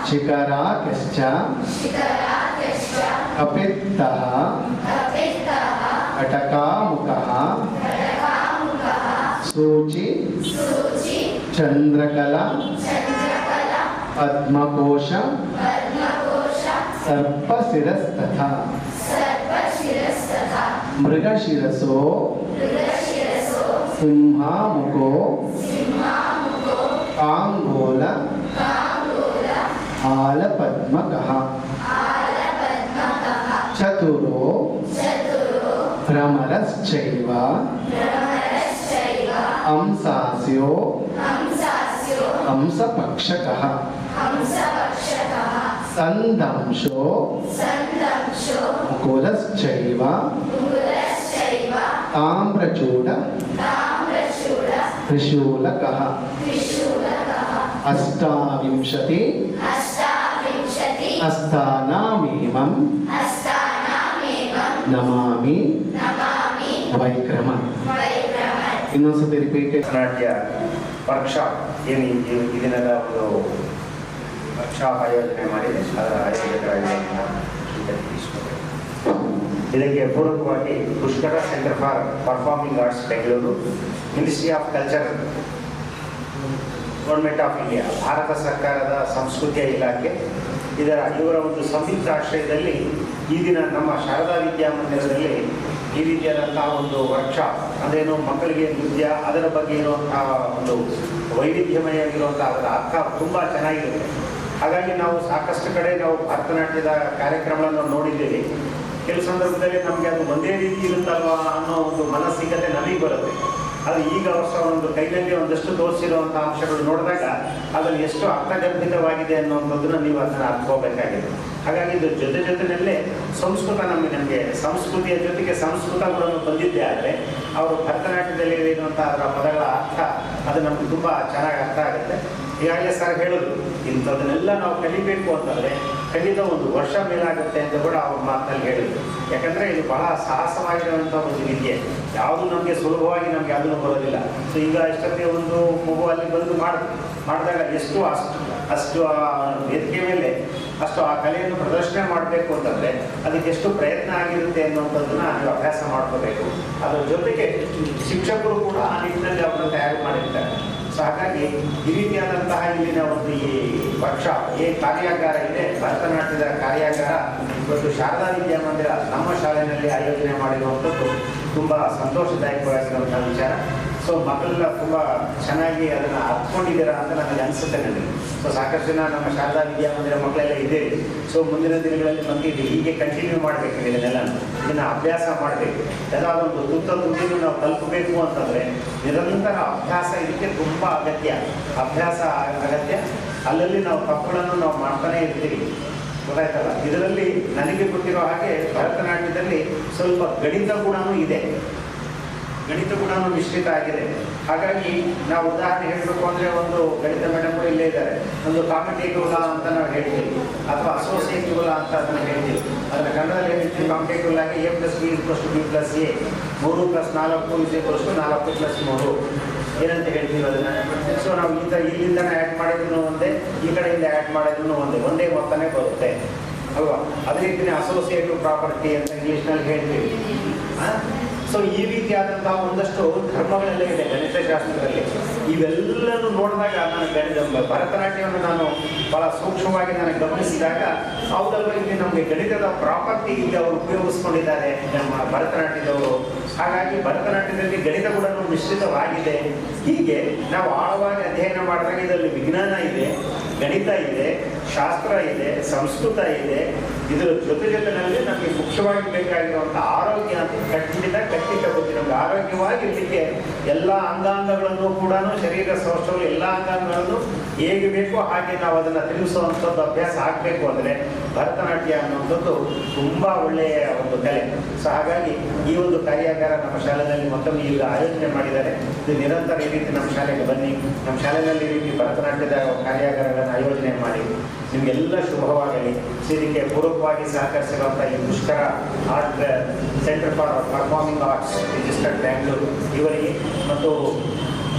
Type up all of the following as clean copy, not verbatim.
शिखराकश्च अपित्तः अटकामुकः सूचि चंद्रकला पद्मकोश सर्पशिरस्तथा मृगशिरसो सिंहामुखो आंगोल आलपद्मकः चतुरो भ्रमरश्चैव अंसास्यो ಹಂಸಪಕ್ಷಕಃ ಸಂದಂಶೋ ಮುಕುಲಶ್ಚೈವ ತಾಮ್ರಚೂಡ ತ್ರಿಶೂಲಕಃ ಅಷ್ಟಾವಿಂಶತಿ ಹಸ್ತಾನಾಮೇವಂ ನಮಾಮಿ ವೈಕ್ರಮ. ಇನ್ನೊಂದ್ಸತಿ ರಿಪೀಟ್. ನಾಟ್ಯ ವರ್ಕ್ಶಾಪ್ ಏನು ಈ ದಿನದ ಒಂದು ವರ್ಕ್ಶಾಪ್ ಆಯೋಜನೆ ಮಾಡಿದೆ, ಅದರ ಆಯೋಜಕರಾಗಿ ಇದಕ್ಕೆ ಪೂರಕವಾಗಿ Pushkara centre for performing arts Bengaluru, ministry of culture, government of India, Bharat ಸರ್ಕಾರದ ಸಂಸ್ಕೃತಿಯ ಇಲಾಖೆ ಇವರ ಒಂದು ಸಂಯುಕ್ತ ಆಶ್ರಯದಲ್ಲಿ ಈ ದಿನ ನಮ್ಮ ಶಾರದಾ ವಿದ್ಯಾಮಂದಿರದಲ್ಲಿ ಈ ರೀತಿಯಾದಂತಹ ಒಂದು ವರ್ಕ್ಶಾಪ್, ಅದೇನು ಮಕ್ಕಳಿಗೆ ನೃತ್ಯ ಅದರ ಬಗ್ಗೆ ಇರುವಂತಹ ಒಂದು ವೈವಿಧ್ಯಮಯವಾಗಿರುವಂತಹ ಅದರ ಅರ್ಥ ತುಂಬ ಚೆನ್ನಾಗಿರುತ್ತೆ. ಹಾಗಾಗಿ ನಾವು ಸಾಕಷ್ಟು ಕಡೆ ನಾವು ಭರತನಾಟ್ಯದ ಕಾರ್ಯಕ್ರಮಗಳನ್ನು ನೋಡಿದ್ದೀವಿ. ಕೆಲವು ಸಂದರ್ಭದಲ್ಲಿ ನಮಗೆ ಅದು ಒಂದೇ ರೀತಿ ಇರುತ್ತಲ್ವ ಅನ್ನೋ ಒಂದು ಮನಸ್ಸಿಕತೆ ನಮಗೆ ಬರುತ್ತೆ. ಅದು ಈಗ ಒಂದು ಕೈನಲ್ಲಿ ಒಂದಷ್ಟು ತೋರಿಸಿರುವಂಥ ಅಂಶಗಳು ನೋಡಿದಾಗ ಅದನ್ನು ಎಷ್ಟು ಅರ್ಥಗರ್ಭಿತವಾಗಿದೆ ಅನ್ನುವಂಥದ್ದನ್ನು ನೀವು ಅದನ್ನು ಅರ್ಥಕೋಬೇಕಾಗಿದೆ. ಹಾಗಾಗಿ ಇದು ಜೊತೆಯಲ್ಲೇ ಸಂಸ್ಕೃತ ನಮಗೆ ಸಂಸ್ಕೃತಿಯ ಜೊತೆಗೆ ಸಂಸ್ಕೃತಗಳನ್ನು ಬಂದಿದ್ದೇ ಆದರೆ ಅವರು ಭರತನಾಟ್ಯದಲ್ಲಿ ಇರುವಂಥ ಅದರ ಪದಗಳ ಅರ್ಥ ಅದು ನಮಗೆ ತುಂಬ ಚೆನ್ನಾಗಿ ಅರ್ಥ ಆಗುತ್ತೆ. ಈಗಾಗಲೇ ಸರ್ ಹೇಳಿದ್ರು, ಇಂಥದನ್ನೆಲ್ಲ ನಾವು ಕಲಿಬೇಕು ಅಂತಂದರೆ ಖಂಡಿತ ಒಂದು ವರ್ಷ ಮೇಲಾಗುತ್ತೆ ಅಂತ ಕೂಡ ಅವ್ರ ಮಾತಿನಲ್ಲಿ ಹೇಳಿದ್ರು. ಯಾಕಂದರೆ ಇದು ಬಹಳ ಸಾಹಸವಾಗಿರುವಂಥ ಒಂದು ವಿದ್ಯೆ, ಯಾವುದು ನಮಗೆ ಸುಲಭವಾಗಿ ನಮಗೆ ಯಾವುದೂ ಬರೋದಿಲ್ಲ. ಸೊ ಈಗ ಇಷ್ಟೊತ್ತಿಗೆ ಒಂದು ಮಗು ಅಲ್ಲಿ ಬಂದು ಮಾಡಿದಾಗ ಅಷ್ಟು ವೇದಿಕೆ ಮೇಲೆ ಅಷ್ಟು ಆ ಕಲೆಯನ್ನು ಪ್ರದರ್ಶನ ಮಾಡಬೇಕು ಅಂತಂದರೆ ಅದಕ್ಕೆ ಎಷ್ಟು ಪ್ರಯತ್ನ ಆಗಿರುತ್ತೆ ಅನ್ನುವಂಥದ್ದನ್ನು ನೀವು ಅಭ್ಯಾಸ ಮಾಡ್ಕೋಬೇಕು. ಅದರ ಜೊತೆಗೆ ಶಿಕ್ಷಕರು ಕೂಡ ಆ ನಿಟ್ಟಿನಲ್ಲಿ ಅವರನ್ನು ತಯಾರು ಮಾಡಿರ್ತಾರೆ. ಸೊ ಹಾಗಾಗಿ ಈ ರೀತಿಯಾದಂತಹ ಇಲ್ಲಿನ ಒಂದು ಈ ವರ್ಕ್ಶಾಪ್ ಕಾರ್ಯಾಗಾರ ಇದೆ, ಭರತನಾಟ್ಯದ ಕಾರ್ಯಾಗಾರ ಇವತ್ತು ಶಾರದಾ ವಿದ್ಯಾಮಂದಿರ ನಮ್ಮ ಶಾಲೆಯಲ್ಲಿ ಆಯೋಜನೆ ಮಾಡಿರುವಂಥದ್ದು ತುಂಬ ಸಂತೋಷದಾಯಕವಾಗಿರುವಂಥ ವಿಚಾರ. ಸೊ ಮಕ್ಕಳೆಲ್ಲ ತುಂಬ ಚೆನ್ನಾಗಿ ಅದನ್ನು ಅರ್ಥಕೊಂಡಿದ್ದೀರಾ ಅಂತ ನನಗೆ ಅನಿಸುತ್ತೆ ನನಗೆ. ಸೊ ಸಾಕಷ್ಟು ಜನ ನಮ್ಮ ಶಾರದಾ ವಿದ್ಯಾಮಂದಿರ ಮಕ್ಕಳೆಲ್ಲ ಇದ್ದೇವೆ. ಸೊ ಮುಂದಿನ ದಿನಗಳಲ್ಲಿ ಬಂದಿದ್ದು ಹೀಗೆ ಕಂಟಿನ್ಯೂ ಮಾಡಬೇಕು, ಇದನ್ನು ಅಭ್ಯಾಸ ಮಾಡಬೇಕು. ಯಾವುದಾದೊಂದು ತುದಿಯನ್ನು ನಾವು ತಲುಪಬೇಕು ಅಂತಂದರೆ ನಿರಂತರ ಅಭ್ಯಾಸ ಇದಕ್ಕೆ ತುಂಬ ಅಭ್ಯಾಸ ಅಗತ್ಯ. ಅಲ್ಲಲ್ಲಿ ನಾವು ತಪ್ಪುಗಳನ್ನು ನಾವು ಮಾಡ್ತಾನೇ ಇರ್ತೀವಿ, ಗೊತ್ತಾಯ್ತಲ್ಲ. ಇದರಲ್ಲಿ ನನಗೆ ಗೊತ್ತಿರೋ ಹಾಗೆ ಭರತನಾಟ್ಯದಲ್ಲಿ ಸ್ವಲ್ಪ ಗಣಿತ ಗುಣವೂ ಇದೆ, ಗಣಿತ ಗುಣವೂ ಮಿಶ್ರಿತ ಆಗಿದೆ. ಹಾಗಾಗಿ ನಾವು ಉದಾಹರಣೆ ಹೇಳಬೇಕು ಅಂದರೆ ಒಂದು ಗಣಿತ ಮೇಡಮ್ ಇಲ್ಲೇ ಇದ್ದಾರೆ, ಒಂದು ಕಾಂಪಿಟೇಟಿವ್ ಲಾ ಅಂತ ನಾವು ಹೇಳ್ತೀವಿ, ಅಥವಾ ಅಸೋಸಿಯೇಟಿವ್ ಲಾ ಅಂತ ಅದನ್ನು ಹೇಳ್ತೀವಿ. ಅದನ್ನು ಕನ್ನಡದಲ್ಲಿ ಹೇಳ್ತೀವಿ ಕಾಂಪಿಟೇಟಿವ್ ಲಾಗೆ A+B=B+A, 3+4=4 4+3 ಏನಂತ ಹೇಳ್ತೀವಿ ಅದನ್ನು. ಸೊ ನಾವು ಇಲ್ಲಿಂದನೇ ಆ್ಯಡ್ ಮಾಡಿದ್ರು ಒಂದೇ, ಈ ಕಡೆಯಿಂದ ಆ್ಯಡ್ ಮಾಡಿದ್ರು ಒಂದೇ ಮೊತ್ತನೇ ಬರುತ್ತೆ ಅಲ್ವಾ. ಅದೇ ರೀತಿಯೇ ಅಸೋಸಿಯೇಟಿವ್ ಪ್ರಾಪರ್ಟಿ ಅಂತ ಇಂಗ್ಲೀಷ್ನಲ್ಲಿ ಹೇಳ್ತೀವಿ. ಸೊ ಈ ರೀತಿಯಾದಂತಹ ಒಂದಷ್ಟು ಧರ್ಮಗಳೆಲ್ಲ ಇದೆ ಗಣಿತಶಾಸ್ತ್ರದಲ್ಲಿ. ಇವೆಲ್ಲನೂ ನೋಡಿದಾಗ ನಾನು ಭರತನಾಟ್ಯವನ್ನು ನಾನು ಬಹಳ ಸೂಕ್ಷ್ಮವಾಗಿ ನನಗೆ ಗಮನಿಸಿದಾಗ ಹೌದಲ್ವ, ಇಲ್ಲಿ ನಮಗೆ ಗಣಿತದ ಪ್ರಾಪರ್ಟಿ ಇಲ್ಲಿ ಅವರು ಉಪಯೋಗಿಸ್ಕೊಂಡಿದ್ದಾರೆ ನಮ್ಮ ಭರತನಾಟ್ಯದವರು. ಹಾಗಾಗಿ ಭರತನಾಟ್ಯದಲ್ಲಿ ಗಣಿತ ಕೂಡ ಮಿಶ್ರಿತವಾಗಿದೆ. ಹೀಗೆ ನಾವು ಆಳವಾಗಿ ಅಧ್ಯಯನ ಮಾಡಿದಾಗ ಇದರಲ್ಲಿ ವಿಜ್ಞಾನ ಇದೆ, ಗಣಿತ ಇದೆ, ಶಾಸ್ತ್ರ ಇದೆ, ಸಂಸ್ಕೃತ ಇದೆ. ಇದರ ಜೊತೆಯಲ್ಲಿ ನಮಗೆ ಮುಖ್ಯವಾಗಿ ಬೇಕಾಗಿರುವಂಥ ಆರೋಗ್ಯ ಅಂತ ಖಂಡಿತ ಗೊತ್ತಿ. ನಮಗೆ ಆರೋಗ್ಯವಾಗಿರಲಿಕ್ಕೆ ಎಲ್ಲ ಅಂಗಾಂಗಗಳನ್ನು ಕೂಡ ಶರೀರ ಸೌಷ್ಠವ ಎಲ್ಲ ಅಂಗಾಂಗಗಳನ್ನು ಹೇಗೆ ಬೇಕೋ ಹಾಗೆ ನಾವು ಅದನ್ನು ತಿಳಿಸುವಂಥದ್ದು ಅಭ್ಯಾಸ ಆಗಬೇಕು ಅಂದರೆ ಭರತನಾಟ್ಯ ಅನ್ನುವಂಥದ್ದು ತುಂಬ ಒಳ್ಳೆಯ ಒಂದು ಕಲೆ. ಸೊ ಹಾಗಾಗಿ ಈ ಒಂದು ಕಾರ್ಯಾಗಾರ ನಮ್ಮ ಶಾಲೆಯಲ್ಲಿ ಮತ್ತೊಮ್ಮೆ ಈಗ ಆಯೋಜನೆ ಮಾಡಿದ್ದಾರೆ. ಇದು ನಿರಂತರ ಈ ರೀತಿ ನಮ್ಮ ಶಾಲೆಗೆ ಬನ್ನಿ, ನಮ್ಮ ಶಾಲೆಯಲ್ಲಿ ಈ ರೀತಿ ಭರತನಾಟ್ಯದ ಕಾರ್ಯಾಗಾರಗಳನ್ನು ಆಯೋಜನೆ ಮಾಡಿ ನಿಮಗೆಲ್ಲ ಶುಭವಾಗಲಿ. ಇದಕ್ಕೆ ಪೂರಕವಾಗಿ ಸಹಕರಿಸಿರುವಂಥ ಈ Pushkara art centre for performing arts registered Bengaluru ಇವರಿಗೆ ಮತ್ತು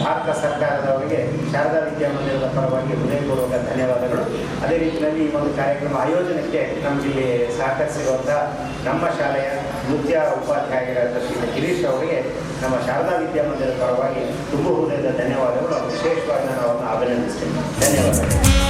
ಭಾರತ ಸರ್ಕಾರದವರಿಗೆ ಶಾರದಾ ವಿದ್ಯಾಮಂದಿರದ ಪರವಾಗಿ ಹೃದಯಪೂರ್ವಕ ಧನ್ಯವಾದಗಳು. ಅದೇ ರೀತಿಯಲ್ಲಿ ಈ ಒಂದು ಕಾರ್ಯಕ್ರಮ ಆಯೋಜನೆಗೆ ನಮಗಿಲ್ಲಿ ಸಹಕರಿಸಿರುವಂಥ ನಮ್ಮ ಶಾಲೆಯ ನೃತ್ಯ ಉಪಾಧ್ಯಾಯರಾದ ಶ್ರೀ ಗಿರೀಶ್ ಅವರಿಗೆ ನಮ್ಮ ಶಾರದಾ ವಿದ್ಯಾಮಂದಿರದ ಪರವಾಗಿ ತುಂಬ ಹೃದಯದ ಧನ್ಯವಾದಗಳು. ವಿಶೇಷವಾಗಿ ನಾನು ಅವರನ್ನು ಅಭಿನಂದಿಸ್ತೇನೆ. ಧನ್ಯವಾದಗಳು.